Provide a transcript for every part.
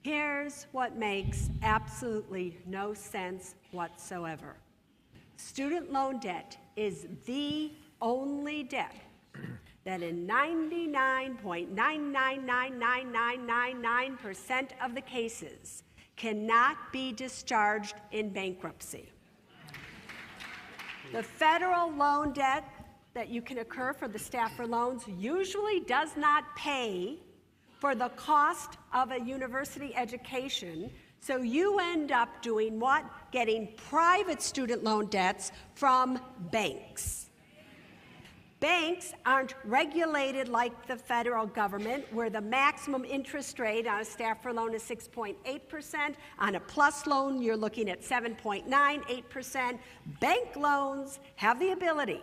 Here's what makes absolutely no sense whatsoever. Student loan debt is the only debt that in 99.999999% of the cases cannot be discharged in bankruptcy. The federal loan debt that you can incur for the Stafford loans usually does not pay for the cost of a university education, so you end up doing what? Getting private student loan debts from banks. Banks aren't regulated like the federal government, where the maximum interest rate on a Stafford loan is 6.8%. On a PLUS loan, you're looking at 7.98%. Bank loans have the ability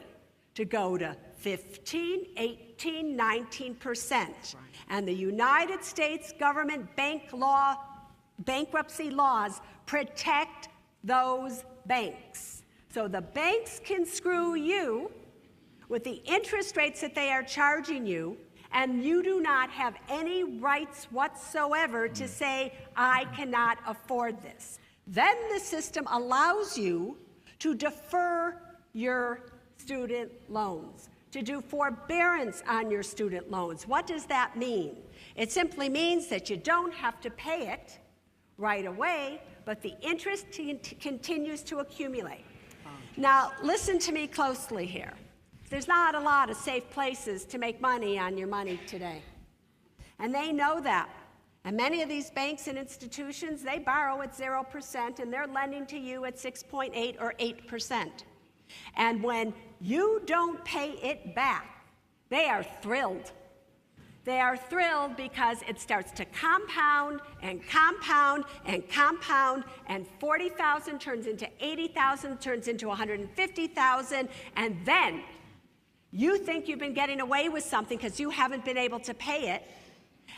to go to 15, 18, 19%. And the United States government bankruptcy laws protect those banks. So the banks can screw you with the interest rates that they are charging you, and you do not have any rights whatsoever to say, I cannot afford this. Then the system allows you to defer your student loans, to do forbearance on your student loans. What does that mean? It simply means that you don't have to pay it right away, but the interest continues to accumulate. Now, listen to me closely here. There's not a lot of safe places to make money on your money today. And they know that. And many of these banks and institutions, they borrow at 0%, and they're lending to you at 6.8 or 8%. And when you don't pay it back, they are thrilled. They are thrilled because it starts to compound and compound and compound, and 40,000 turns into 80,000, turns into 150,000, and then you think you've been getting away with something because you haven't been able to pay it,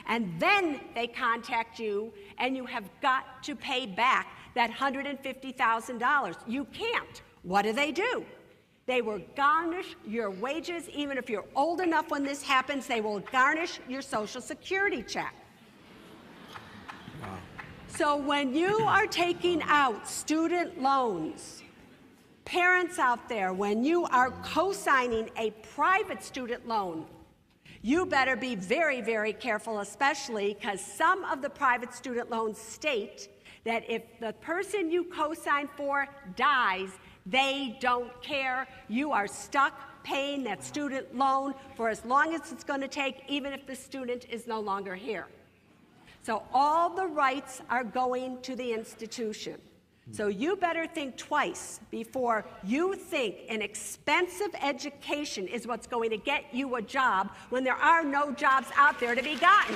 and then they contact you, and you have got to pay back that $150,000. You can't. What do? They will garnish your wages. Even if you're old enough when this happens, they will garnish your Social Security check. Wow. So when you are taking out student loans, parents out there, when you are co-signing a private student loan, you better be very, very careful, especially because some of the private student loans state that if the person you co-sign for dies, they don't care. You are stuck paying that student loan for as long as it's going to take, even if the student is no longer here. So all the rights are going to the institution. So you better think twice before you think an expensive education is what's going to get you a job when there are no jobs out there to be gotten.